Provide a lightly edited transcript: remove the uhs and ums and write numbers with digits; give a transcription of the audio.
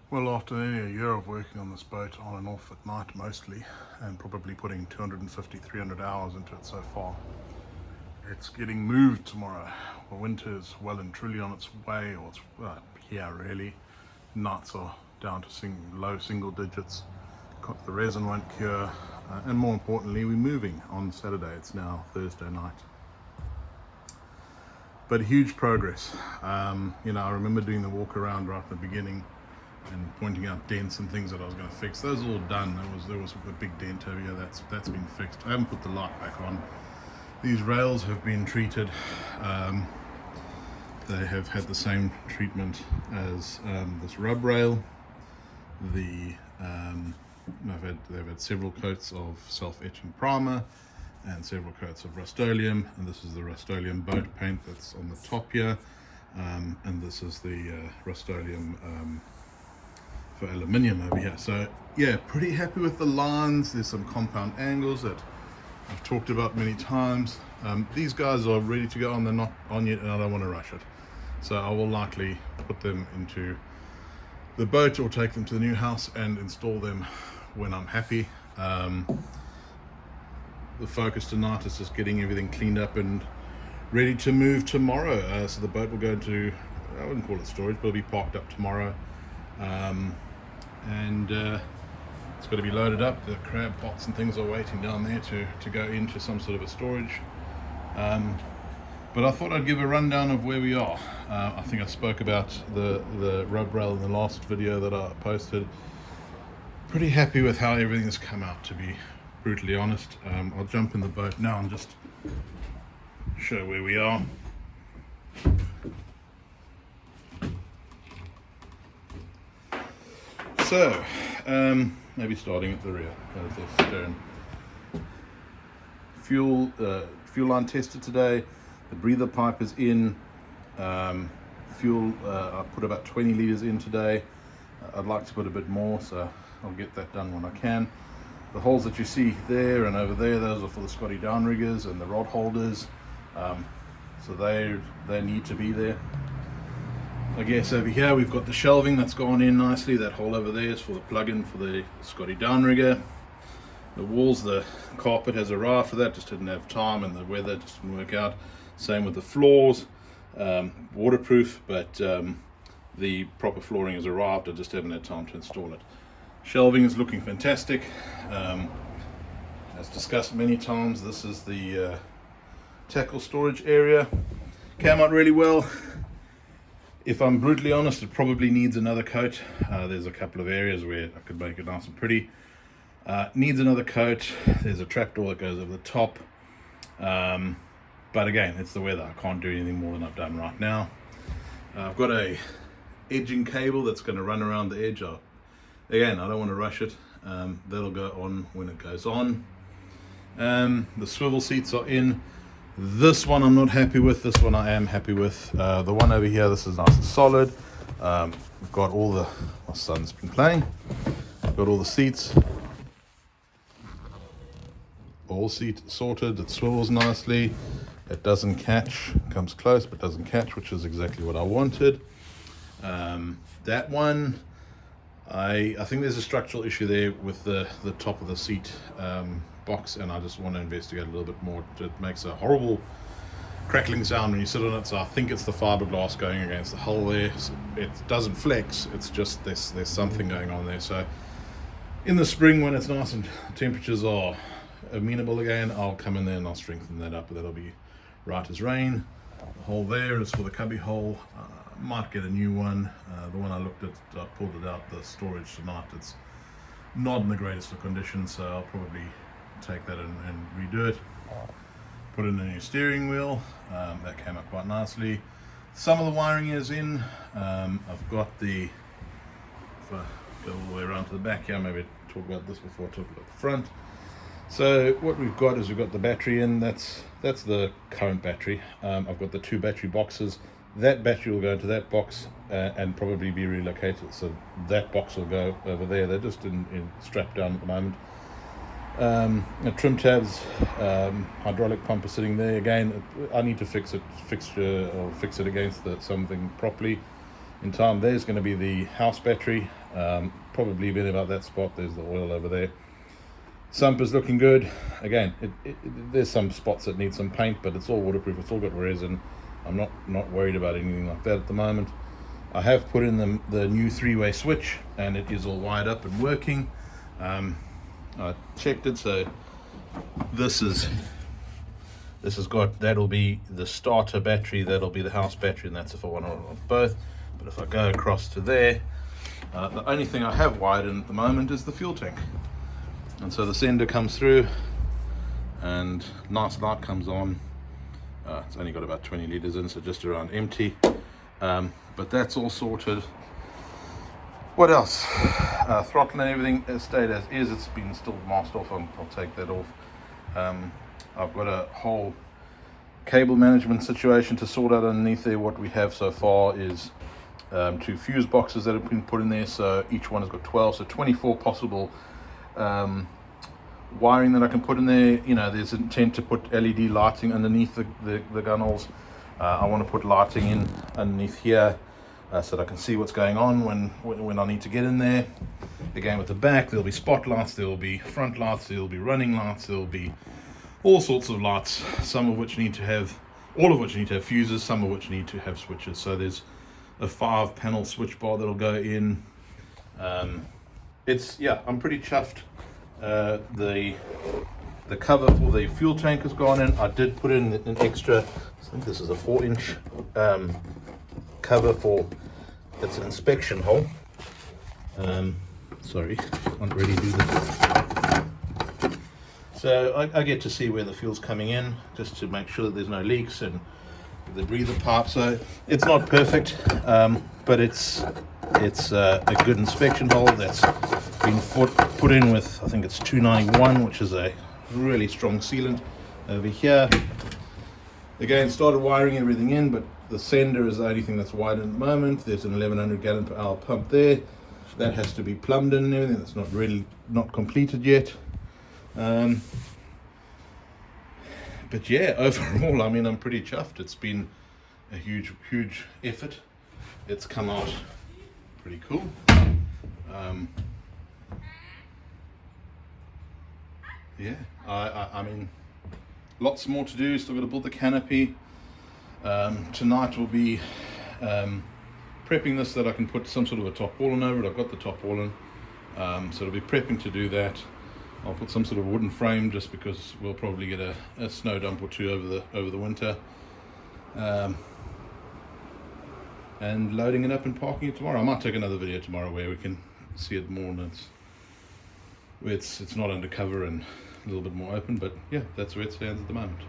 Well, after nearly a year of working on this boat on and off at night mostly, and probably putting 250, 300 hours into it so far, it's getting moved tomorrow. The winter is well and truly on its way, or it's here really. Nights are down to low single digits. The resin won't cure, and more importantly, we're moving on Saturday. It's now Thursday night. But huge progress. I remember doing the walk around right at the beginning and pointing out dents and things that I was going to fix. Those are all done. There was a big dent over here that's been fixed. I haven't put the light back on. These rails have been treated. They have had the same treatment as this rub rail. They've had several coats of self-etching primer and several coats of Rust-Oleum, and this is the Rust-Oleum boat paint that's on the top here, and this is the Rust-Oleum for aluminium over here. So yeah, pretty happy with the lines. There's some compound angles that I've talked about many times. These guys are ready to go on. They're not on yet, and I don't want to rush it, so I will likely put them into the boat or take them to the new house and install them when I'm happy. The focus tonight is just getting everything cleaned up and ready to move tomorrow. So the boat will go into, I wouldn't call it storage, but it'll be parked up tomorrow. It's got to be loaded up. The crab pots and things are waiting down there to go into some sort of a storage. But I thought I'd give a rundown of where we are. I think I spoke about the rub rail in the last video that I posted. Pretty happy with how everything's come out, to be brutally honest. I'll jump in the boat now and just show where we are. So, maybe starting at the rear, there's the stern. Fuel line tested today. The breather pipe is in. Fuel, I put about 20 litres in today. I'd like to put a bit more, so I'll get that done when I can. The holes that you see there and over there, those are for the Scotty downriggers and the rod holders. So they need to be there. I guess over here we've got the shelving that's gone in nicely. That hole over there is for the plug-in for the Scotty downrigger. The walls, the carpet has arrived for that, just didn't have time and the weather just didn't work out. Same with the floors, waterproof, but the proper flooring has arrived. I just haven't had time to install it. Shelving is looking fantastic. As discussed many times, this is the tackle storage area. Came out really well. If I'm brutally honest, it probably needs another coat. There's a couple of areas where I could make it nice and pretty. Needs another coat. There's a trapdoor that goes over the top. But again, it's the weather. I can't do anything more than I've done right now. I've got a edging cable that's going to run around the edge. Again, I don't want to rush it. That'll go on when it goes on. The swivel seats are in. This one I'm not happy with. This one I am happy with. The one over here, this is nice and solid. We've got all my son's been playing. Got all the seats. All seat sorted. It swivels nicely. It doesn't catch. Comes close but doesn't catch, which is exactly what I wanted. That one, I think there's a structural issue there with the top of the seat box, and I just want to investigate a little bit more. It makes a horrible crackling sound when you sit on it, so I think it's the fiberglass going against the hull there. It doesn't flex, it's just there's something going on there. So in the spring, when it's nice and temperatures are amenable again, I'll come in there and I'll strengthen that up. That'll be right as rain. The hole there is for the cubby hole. Might get a new one. The one I looked at, I pulled it out the storage tonight. It's not in the greatest of condition, so I'll probably take that and redo it. Put in a new steering wheel. That came up quite nicely. Some of the wiring is in. I've got if I go all the way around to the back here, maybe talk about this before I talk about the front. So what we've got is we've got the battery in. That's the current battery. I've got the two battery boxes. That battery will go into that box and probably be relocated. So that box will go over there. They're just strapped down at the moment. Trim tabs, hydraulic pump is sitting there. Again, I need to fix it against something properly. in time. There's going to be the house battery, probably been about that spot. There's the oil over there. Sump is looking good. Again, there's some spots that need some paint, but it's all waterproof. It's all got resin. I'm not worried about anything like that at the moment. I have put in the new 3-way switch, and it is all wired up and working. I checked it, so this has got, that'll be the starter battery, that'll be the house battery, and that's if I want to run both. But if I go across to there, the only thing I have wired in at the moment is the fuel tank. And so the sender comes through, and nice light comes on. It's only got about 20 liters in, so just around empty. But that's all sorted. What else? Throttle and everything has stayed as is. It's been still masked off. I'll take that off. I've got a whole cable management situation to sort out underneath there. What we have so far is 2 fuse boxes that have been put in there, so each one has got 12, so 24 possible wiring that I can put in there. You know, there's intent to put LED lighting underneath the gunnels. I want to put lighting in underneath here so that I can see what's going on when I need to get in there. Again, with the back, there'll be spotlights, there'll be front lights, there'll be running lights, there'll be all sorts of lights, all of which need to have fuses, some of which need to have switches. So there's a 5-panel switch bar that'll go in. I'm pretty chuffed. The cover for the fuel tank has gone in. I did put in an extra, I think this is a 4-inch cover for, it's an inspection hole. Sorry, can't really do this. So I get to see where the fuel's coming in, just to make sure that there's no leaks, and the breather pipe. So it's not perfect, but it's a good inspection hole that's been put in with, I think it's 291, which is a really strong sealant over here. Again, started wiring everything in, but the sender is the only thing that's wired in at the moment. There's an 1100 gallon per hour pump there that has to be plumbed in and everything. That's not completed yet. But yeah, overall, I mean, I'm pretty chuffed. It's been a huge effort. It's come out pretty cool. Yeah, I mean, lots more to do. Still got to build the canopy. Tonight will be prepping this so that I can put some sort of a top wall over it. I've got the top wall in, so it'll be prepping to do that. I'll put some sort of wooden frame, just because we'll probably get a snow dump or two over the winter. And loading it up and parking it tomorrow. I might take another video tomorrow where we can see it more, and it's not undercover and a little bit more open. But yeah, that's where it stands at the moment.